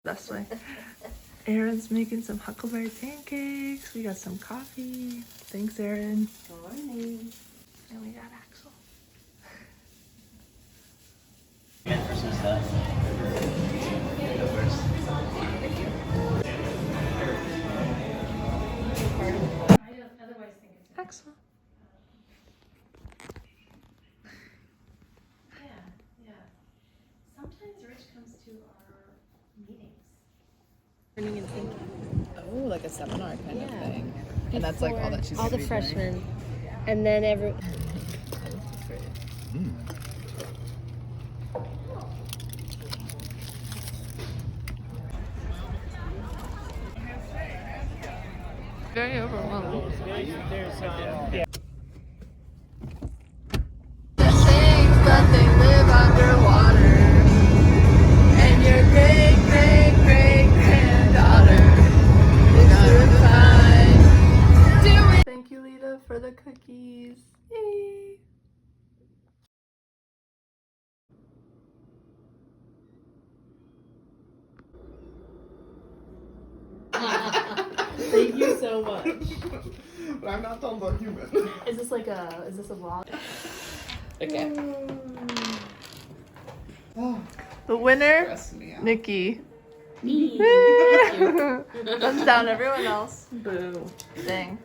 Best way. Erin's making some huckleberry pancakes. We got some coffee. Thanks, Erin. Good morning. And we got Axel. And for some stuff. Go first. Axel. Yeah. Sometimes Rich comes to our meetings. Learning and thinking. Oh, like a seminar kind of Yeah. thing. And that's like all that she's all the gonna be freshmen. doing. And then Very overwhelmed. But they live underwater. And your great, great, great granddaughter is certified. Do it. Thank you, Lita, for the cookies. Yay. thank you so much. But I'm not talking about human. Is this a vlog? Okay. The winner, Stress me out. Nikki. Me. Thank you. Thumbs down, everyone else. Boo. Dang.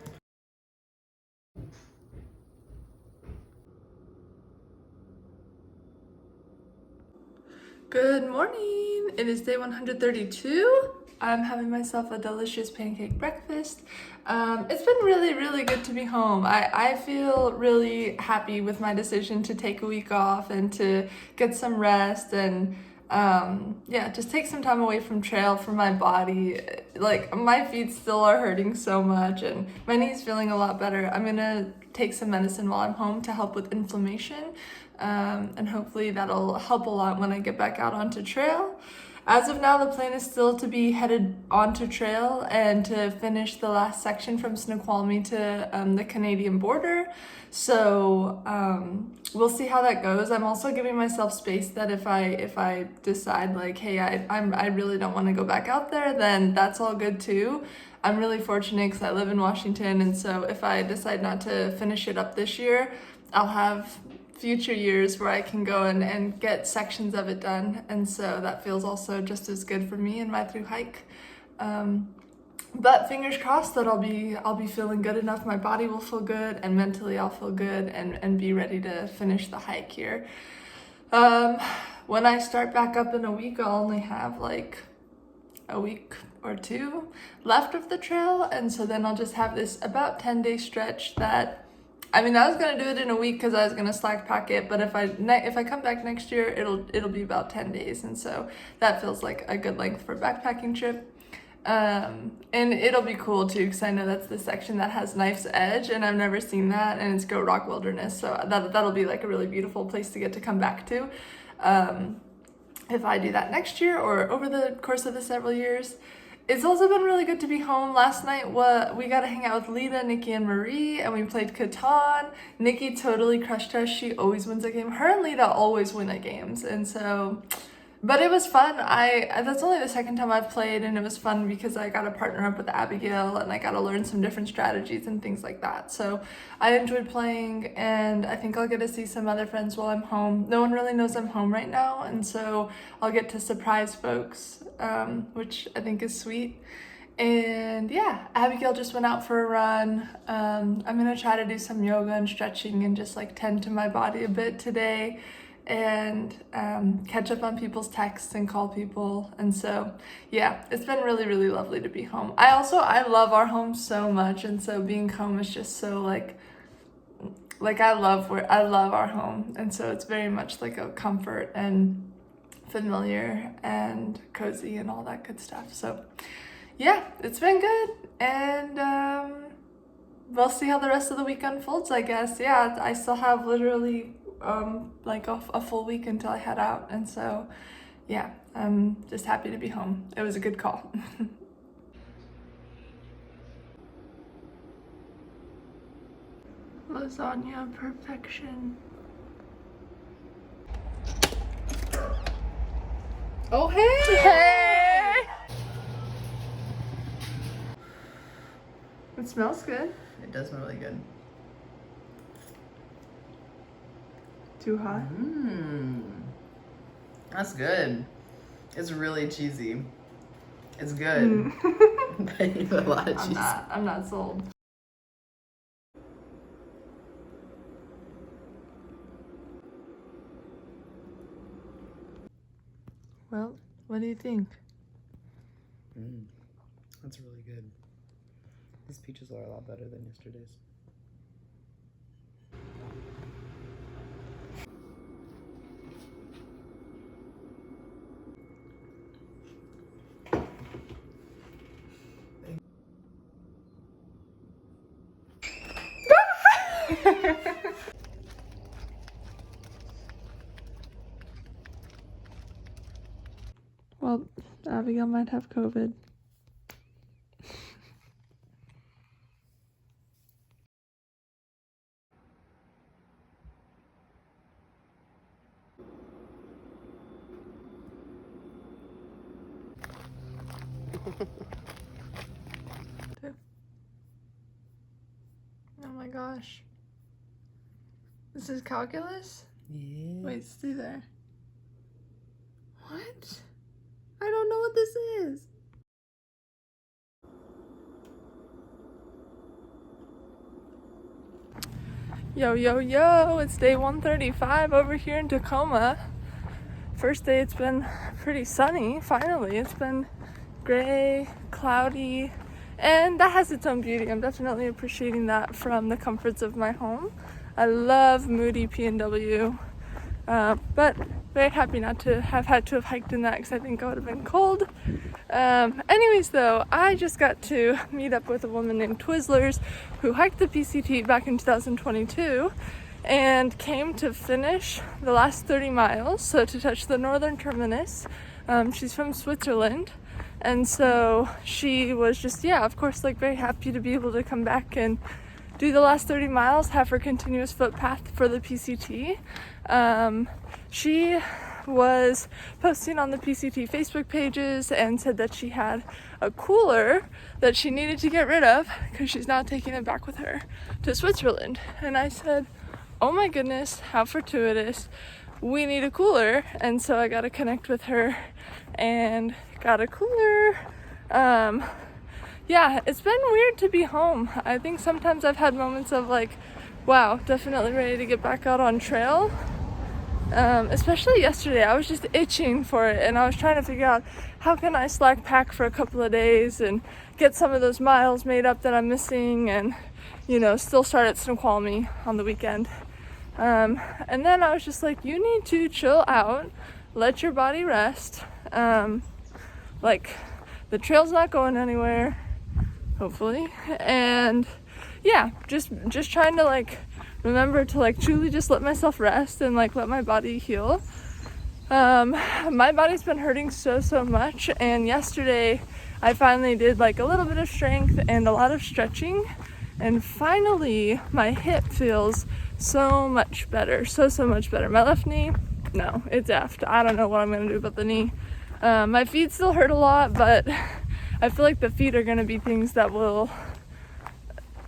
Good morning. It is day 132. I'm having myself a delicious pancake breakfast. It's been really, really good to be home. I feel really happy with my decision to take a week off and to get some rest and yeah, just take some time away from trail for my body. Like, my feet still are hurting so much and my knee's feeling a lot better. I'm gonna take some medicine while I'm home to help with inflammation. And hopefully that'll help a lot when I get back out onto trail. As of now, the plan is still to be headed onto trail and to finish the last section from Snoqualmie to the Canadian border. So we'll see how that goes. I'm also giving myself space that if I decide like, hey, I really don't want to go back out there, then that's all good too. I'm really fortunate because I live in Washington, and so if I decide not to finish it up this year, I'll have future years where I can go and get sections of it done, and so that feels also just as good for me in my through hike. But fingers crossed that I'll be feeling good enough, my body will feel good, and mentally I'll feel good and be ready to finish the hike here. When I start back up in a week, I'll only have like a week or two left of the trail, and so then I'll just have this about 10-day stretch that, I mean, I was gonna do it in a week because I was gonna slack pack it, but if I come back next year, it'll be about 10 days, and so that feels like a good length for a backpacking trip. And it'll be cool too, because I know that's the section that has Knife's Edge, and I've never seen that, and it's Goat Rock Wilderness, so that'll be like a really beautiful place to get to come back to. If I do that next year or over the course of the several years. It's also been really good to be home. Last night, we got to hang out with Lita, Nikki, and Marie, and we played Catan. Nikki totally crushed us. She always wins a game. Her and Lita always win at games, and so, but it was fun. That's only the second time I've played, and it was fun because I got to partner up with Abigail, and I got to learn some different strategies and things like that. So I enjoyed playing, and I think I'll get to see some other friends while I'm home. No one really knows I'm home right now, and so I'll get to surprise folks, which I think is sweet. And yeah, Abigail just went out for a run. I'm gonna try to do some yoga and stretching and just like tend to my body a bit today, and catch up on people's texts and call people. And so yeah, it's been really, really lovely to be home. I love our home so much, and so being home is just so like I love our home, and so it's very much like a comfort and familiar and cozy and all that good stuff. So yeah, it's been good, and we'll see how the rest of the week unfolds, I guess. Yeah, I still have literally like a full week until I head out, and so yeah, I'm just happy to be home. It was a good call. Lasagna perfection. Oh, hey! Hey! It smells good. It does smell really good. Too hot. That's good. It's really cheesy. It's good. But you put a lot of cheese. I'm not sold. Well, what do you think? That's really good. These peaches are a lot better than yesterday's. Well, Abigail might have COVID. Oh my gosh. This is calculus? Yeah. Wait, stay there. What? I don't know what this is. Yo, yo, yo, it's day 135 over here in Tacoma. First day it's been pretty sunny, finally. It's been gray, cloudy, and that has its own beauty. I'm definitely appreciating that from the comforts of my home. I love moody PNW, but very happy not to have had to have hiked in that because I think I would have been cold. Anyways though, I just got to meet up with a woman named Twizzlers who hiked the PCT back in 2022 and came to finish the last 30 miles, so to touch the northern terminus. She's from Switzerland, and so she was just, yeah, of course, like very happy to be able to come back and do the last 30 miles, have her continuous footpath for the PCT. She was posting on the PCT Facebook pages and said that she had a cooler that she needed to get rid of because she's now taking it back with her to Switzerland. And I said, oh my goodness, how fortuitous. We need a cooler. And so I got to connect with her and got a cooler. Yeah, it's been weird to be home. I think sometimes I've had moments of like, wow, definitely ready to get back out on trail. Especially yesterday, I was just itching for it, and I was trying to figure out how can I slack pack for a couple of days and get some of those miles made up that I'm missing, and you know, still start at Snoqualmie on the weekend. And then I was just like, you need to chill out, let your body rest. Like, the trail's not going anywhere, hopefully, and yeah, just trying to like remember to like truly just let myself rest and like let my body heal. My body's been hurting so much, and yesterday I finally did like a little bit of strength and a lot of stretching, and finally my hip feels so much better, so much better. My left knee, no, it's effed. I don't know what I'm gonna do about the knee. My feet still hurt a lot, but I feel like the feet are gonna be things that will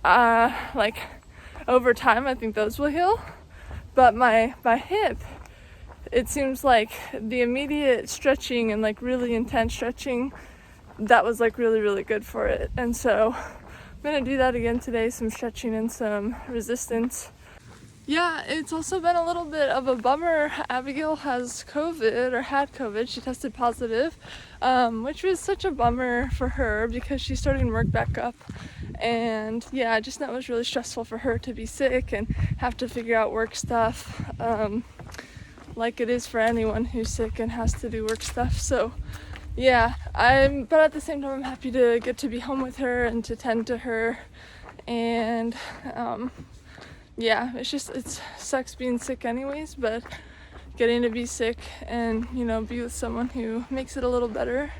like over time, I think those will heal. But my hip, it seems like the immediate stretching and like really intense stretching, that was like really good for it. And so I'm gonna do that again today, some stretching and some resistance. Yeah, it's also been a little bit of a bummer. Abigail has COVID, or had COVID. She tested positive, which was such a bummer for her because she's starting work back up. And yeah, I just know it was really stressful for her to be sick and have to figure out work stuff, like it is for anyone who's sick and has to do work stuff. So yeah, but at the same time, I'm happy to get to be home with her and to tend to her. And yeah, it sucks being sick anyways, but getting to be sick and, you know, be with someone who makes it a little better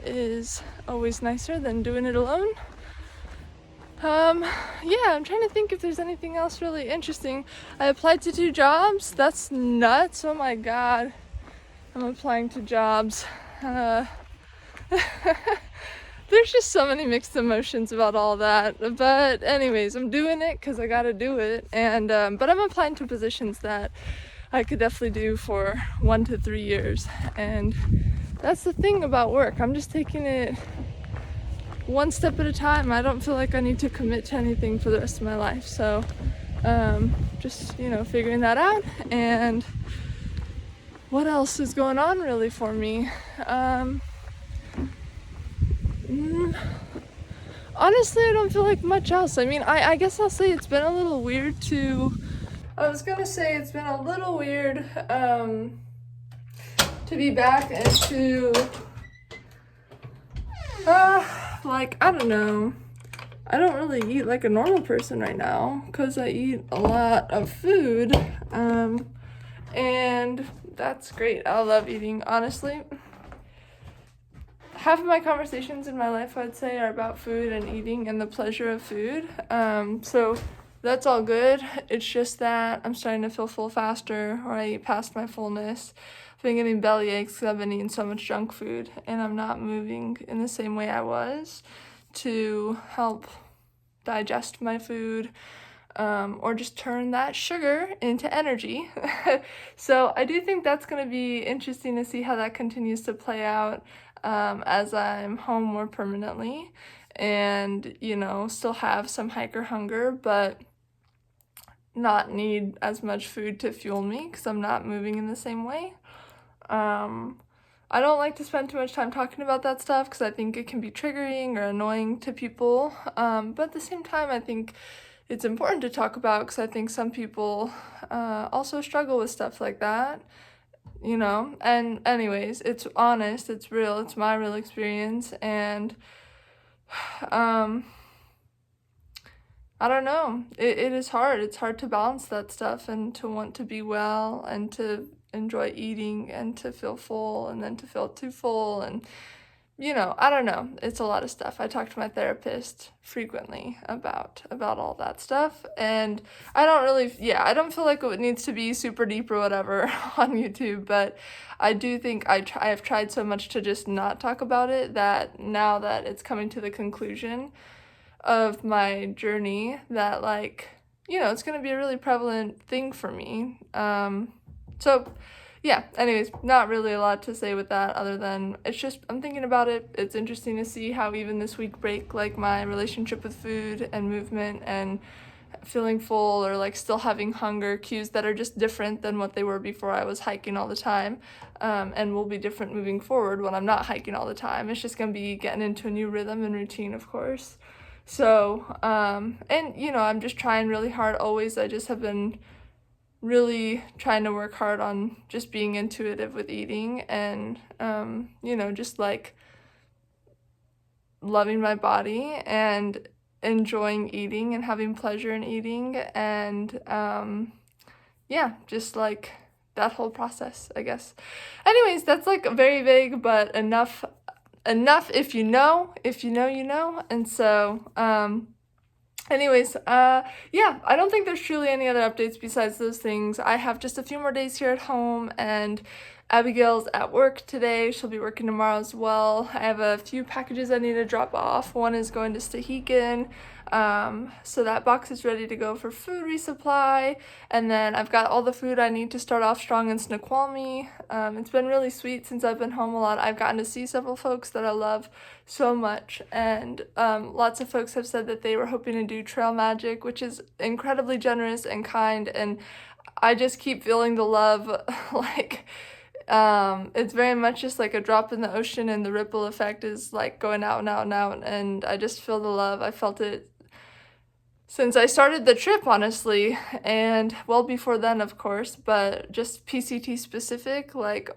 is always nicer than doing it alone. Yeah, I'm trying to think if there's anything else really interesting. I applied to 2 jobs. That's nuts. Oh my god. I'm applying to jobs. there's just so many mixed emotions about all that. But anyways, I'm doing it because I gotta do it. And but I'm applying to positions that I could definitely do for 1 to 3 years. And that's the thing about work. I'm just taking it one step at a time. I don't feel like I need to commit to anything for the rest of my life. So just, figuring that out. And what else is going on really for me? Honestly, I don't feel like much else. I mean, I guess I'll say it's been a little weird to... I was gonna say it's been a little weird to be back and to... like, I don't know. I don't really eat like a normal person right now because I eat a lot of food. And that's great. I love eating, honestly. Half of my conversations in my life, I'd say, are about food and eating and the pleasure of food. So that's all good. It's just that I'm starting to feel full faster, or I eat past my fullness. I've been getting belly aches because I've been eating so much junk food, and I'm not moving in the same way I was to help digest my food, or just turn that sugar into energy. So I do think that's going to be interesting to see how that continues to play out as I'm home more permanently, and still have some hiker hunger, but not need as much food to fuel me because I'm not moving in the same way. I don't like to spend too much time talking about that stuff because I think it can be triggering or annoying to people, but at the same time I think it's important to talk about because I think some people also struggle with stuff like that, and anyways, it's honest, it's real, it's my real experience, and I don't know, it is hard. It's hard to balance that stuff and to want to be well and to enjoy eating and to feel full and then to feel too full, and I don't know. It's a lot of stuff. I talk to my therapist frequently about all that stuff, and I don't feel like it needs to be super deep or whatever on YouTube, but I do think I have tried so much to just not talk about it that now that it's coming to the conclusion of my journey that it's going to be a really prevalent thing for me. So yeah, anyways, not really a lot to say with that other than it's just I'm thinking about it. It's interesting to see how even this week break my relationship with food and movement and feeling full or still having hunger cues that are just different than what they were before I was hiking all the time, and will be different moving forward when I'm not hiking all the time. It's just gonna be getting into a new rhythm and routine, of course. So and I'm just trying really hard always. I just have been really trying to work hard on just being intuitive with eating and just loving my body and enjoying eating and having pleasure in eating, and just that whole process, I guess. Anyways, that's very vague, but enough if you know, you know. And so anyways, I don't think there's truly any other updates besides those things. I have just a few more days here at home, and Abigail's at work today. She'll be working tomorrow as well. I have a few packages I need to drop off. One is going to Stehekin, so that box is ready to go for food resupply, and then I've got all the food I need to start off strong in Snoqualmie. It's been really sweet since I've been home a lot. I've gotten to see several folks that I love so much, and lots of folks have said that they were hoping to do trail magic, which is incredibly generous and kind, and I just keep feeling the love. It's very much just like a drop in the ocean, and the ripple effect is going out and out and out, and I just feel the love. I felt it since I started the trip, honestly, and well before then, of course, but just PCT specific,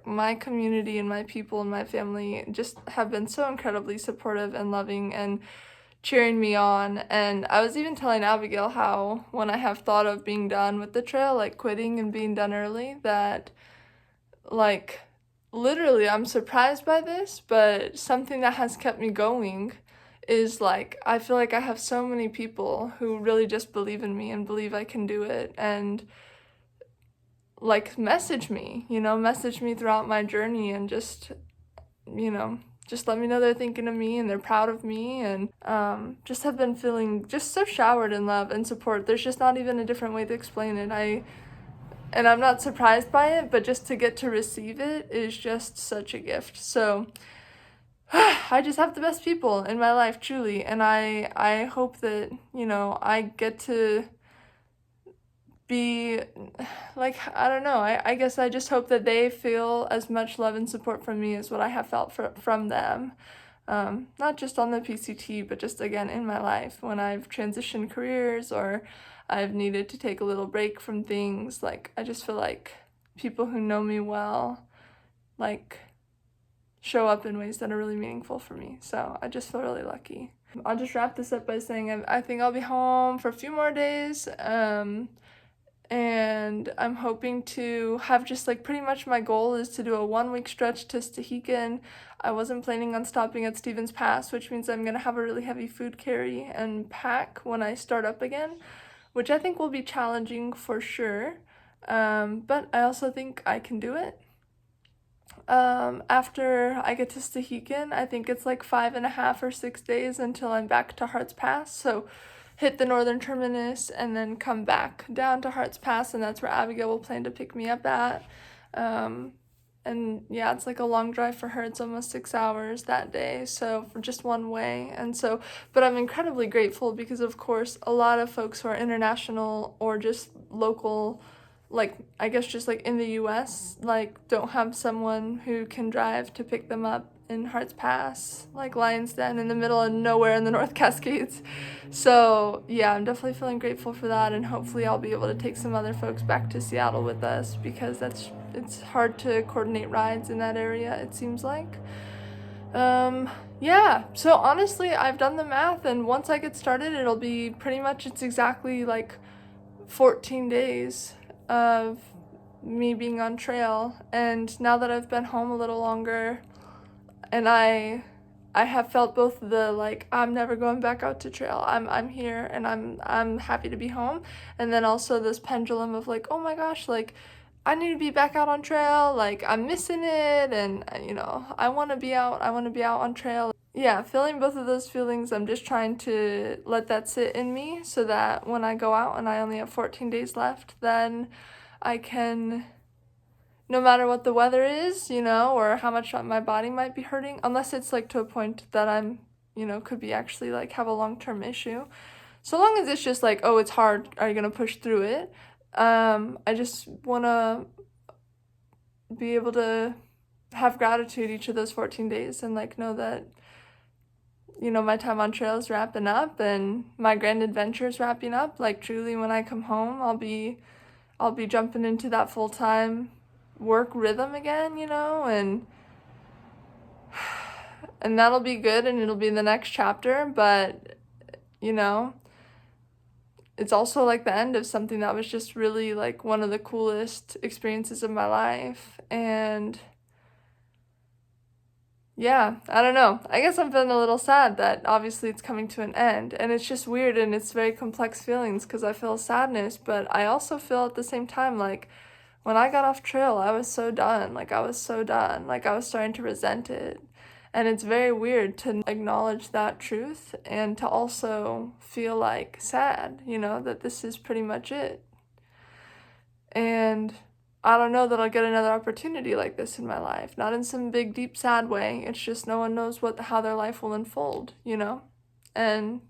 my community and my people and my family just have been so incredibly supportive and loving and cheering me on. And I was even telling Abigail how when I have thought of being done with the trail, quitting and being done early, that literally I'm surprised by this, but something that has kept me going is I feel like I have so many people who really just believe in me and believe I can do it, and message me throughout my journey, and just just let me know they're thinking of me and they're proud of me, and just have been feeling just so showered in love and support. There's just not even a different way to explain it. And I'm not surprised by it, but just to get to receive it is just such a gift. So I just have the best people in my life, truly, and I hope that, you know, I get to be, like, I don't know, I guess I just hope that they feel as much love and support from me as what I have felt from them. Not just on the PCT, but just again in my life when I've transitioned careers or I've needed to take a little break from things. Like, I just feel like people who know me well, like, show up in ways that are really meaningful for me. So I just feel really lucky. I'll just wrap this up by saying I think I'll be home for a few more days. And I'm hoping to have just like pretty much my goal is to do a 1 week stretch to Stehekin. I wasn't planning on stopping at Stevens Pass, which means I'm going to have a really heavy food carry and pack when I start up again, which I think will be challenging for sure. But I also think I can do it. After I get to Stehekin, I think it's like 5.5 or 6 days until I'm back to Harts Pass. So hit the northern terminus and then come back down to Harts Pass, and that's where Abigail will plan to pick me up at. And yeah, it's like a long drive for her. It's almost 6 hours that day, so for just one way. And so, but I'm incredibly grateful because, of course, a lot of folks who are international or just local, like, I guess just like in the US, like, don't have someone who can drive to pick them up in Harts Pass, like Lion's Den in the middle of nowhere in the North Cascades. So yeah, I'm definitely feeling grateful for that, and hopefully I'll be able to take some other folks back to Seattle with us because it's hard to coordinate rides in that area, it seems like. Yeah, so honestly, I've done the math, and once I get started, it'll be pretty much, it's exactly like 14 days of me being on trail. And now that I've been home a little longer, and I have felt both the, like, I'm never going back out to trail, I'm here and I'm happy to be home, and then also this pendulum of like, oh my gosh, like, I need to be back out on trail, like, I'm missing it, and you know, I want to be out on trail. Yeah, feeling both of those feelings. I'm just trying to let that sit in me so that when I go out and I only have 14 days left, then I can, no matter what the weather is, you know, or how much my body might be hurting, unless it's like to a point that I'm, you know, could be actually like have a long-term issue. So long as it's just like, oh, it's hard, are you gonna push through it? I just wanna be able to have gratitude each of those 14 days and like know that, you know, my time on trail is wrapping up and my grand adventure is wrapping up. Like, truly, when I come home, I'll be jumping into that full-time work rhythm again, you know, and that'll be good, and it'll be the next chapter. But, you know, it's also like the end of something that was just really like one of the coolest experiences of my life. And yeah, I don't know, I guess I'm feeling a little sad that obviously it's coming to an end, and it's just weird, and it's very complex feelings because I feel sadness, but I also feel at the same time like when I got off trail, I was so done. Like, I was starting to resent it. And it's very weird to acknowledge that truth and to also feel like sad, you know, that this is pretty much it. And I don't know that I'll get another opportunity like this in my life. Not in some big, deep, sad way. It's just no one knows how their life will unfold, you know? And,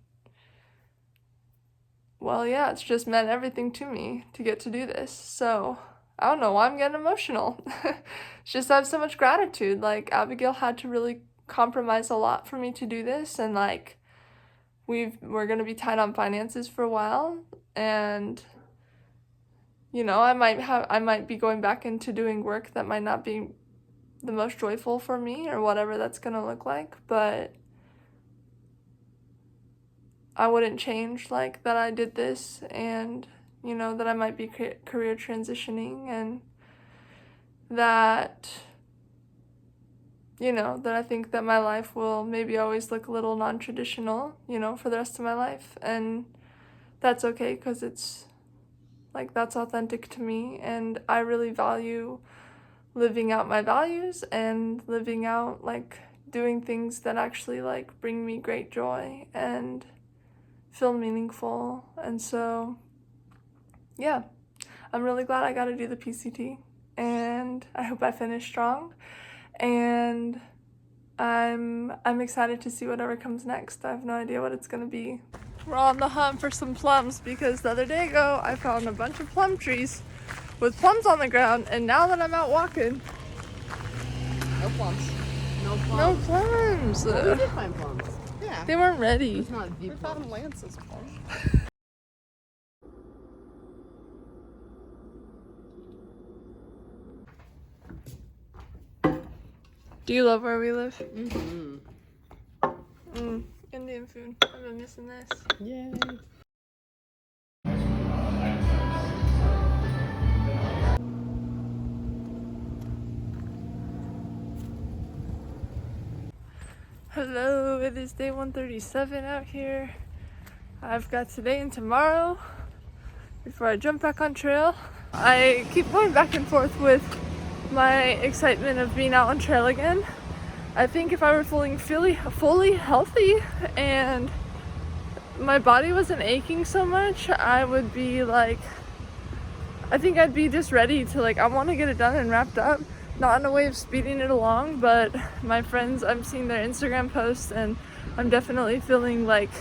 well, yeah, it's just meant everything to me to get to do this. So I don't know why I'm getting emotional. It's just I have so much gratitude. Like, Abigail had to really compromise a lot for me to do this, and like we're gonna be tight on finances for a while, and you know, I might be going back into doing work that might not be the most joyful for me or whatever that's gonna look like, but I wouldn't change like that I did this, and you know, that I might be career transitioning, and that, you know, that I think that my life will maybe always look a little non-traditional, you know, for the rest of my life. And that's okay, because it's, like, that's authentic to me. And I really value living out my values and living out, like, doing things that actually like bring me great joy and feel meaningful. And so, yeah, I'm really glad I got to do the PCT, and I hope I finish strong. And I'm excited to see whatever comes next. I have no idea what it's gonna be. We're on the hunt for some plums because the other day ago I found a bunch of plum trees with plums on the ground, and now that I'm out walking, No plums. No no plums. plums. We did find plums. Yeah. They weren't ready. It's not the We found Lance's plum. Do you love where we live? Mm-hmm. Indian food. I've been missing this. Yay. Hello, it is day 137 out here. I've got today and tomorrow before I jump back on trail. I keep going back and forth with my excitement of being out on trail again. I think if I were fully healthy and my body wasn't aching so much, I would be like, I think I'd be just ready to like, I want to get it done and wrapped up. Not in a way of speeding it along, but my friends, I'm seeing their Instagram posts and I'm definitely feeling like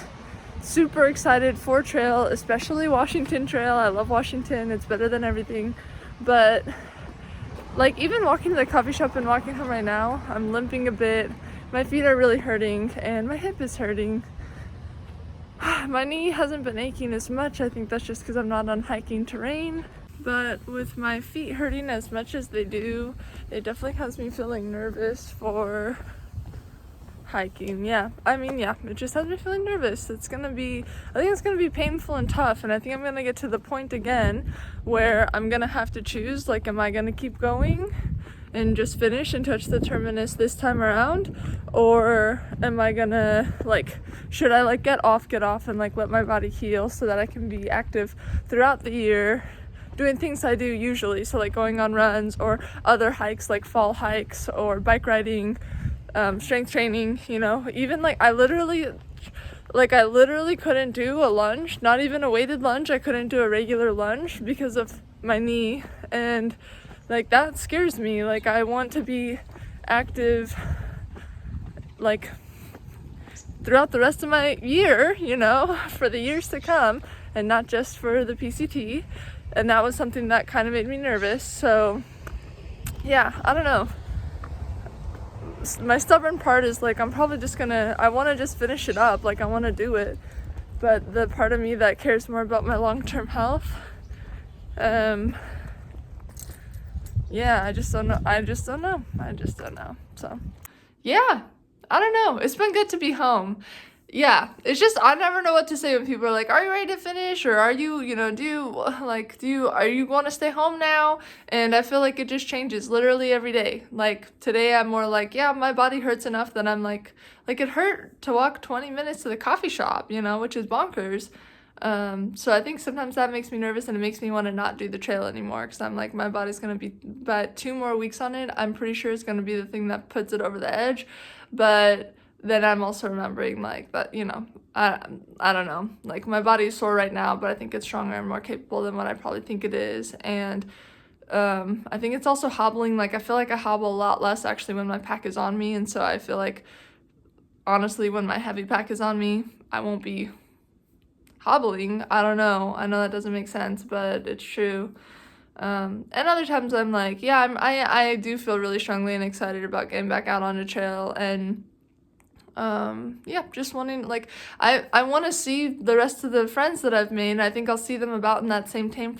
super excited for trail, especially Washington Trail. I love Washington, it's better than everything. But like even walking to the coffee shop and walking home right now, I'm limping a bit. My feet are really hurting and my hip is hurting. My knee hasn't been aching as much. I think that's just because I'm not on hiking terrain. But with my feet hurting as much as they do, it definitely has me feeling nervous for hiking. Yeah, it just has me feeling nervous. I think it's gonna be painful and tough, and I think I'm gonna get to the point again where I'm gonna have to choose, like, am I gonna keep going and just finish and touch the terminus this time around, or am I gonna, like, should I like get off and like let my body heal so that I can be active throughout the year doing things I do usually, so like going on runs or other hikes like fall hikes or bike riding, strength training, even like I literally couldn't do a lunge, not even a weighted lunge. I couldn't do a regular lunge because of my knee, and like that scares me. Like I want to be active like throughout the rest of my year, for the years to come, and not just for the PCT. And that was something that kind of made me nervous. So yeah, I don't know. My stubborn part is like, I'm probably just I want to just finish it up. Like I want to do it. But the part of me that cares more about my long-term health, yeah, I just don't know. So yeah, I don't know. It's been good to be home. Yeah, it's just, I never know what to say when people are like, are you ready to finish? Or are you, are you want to stay home now? And I feel like it just changes literally every day. Like today I'm more like, yeah, my body hurts enough that I'm like it hurt to walk 20 minutes to the coffee shop, which is bonkers. So I think sometimes that makes me nervous, and it makes me want to not do the trail anymore, because I'm like, my body's going to be, but 2 more weeks on it, I'm pretty sure it's going to be the thing that puts it over the edge. But then I'm also remembering like that, I don't know, like my body is sore right now, but I think it's stronger and more capable than what I probably think it is. And I think it's also hobbling. Like I feel like I hobble a lot less actually when my pack is on me, and so I feel like honestly when my heavy pack is on me, I won't be hobbling. I don't know, I know that doesn't make sense, but it's true. And other times I'm like, yeah, I do feel really strongly and excited about getting back out on the trail, and just wanting, like, I want to see the rest of the friends that I've made. I think I'll see them about in that same time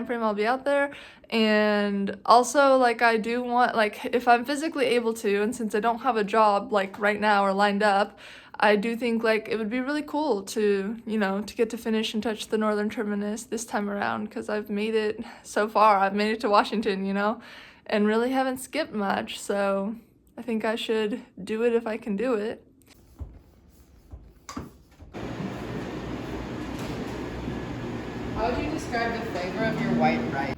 frame I'll be out there. And also, like, I do want, like, if I'm physically able to, and since I don't have a job like right now or lined up, I do think like it would be really cool to, to get to finish and touch the northern terminus this time around, because I've made it so far. I've made it to Washington, and really haven't skipped much. So I think I should do it if I can do it. How would you describe the flavor of your white rice?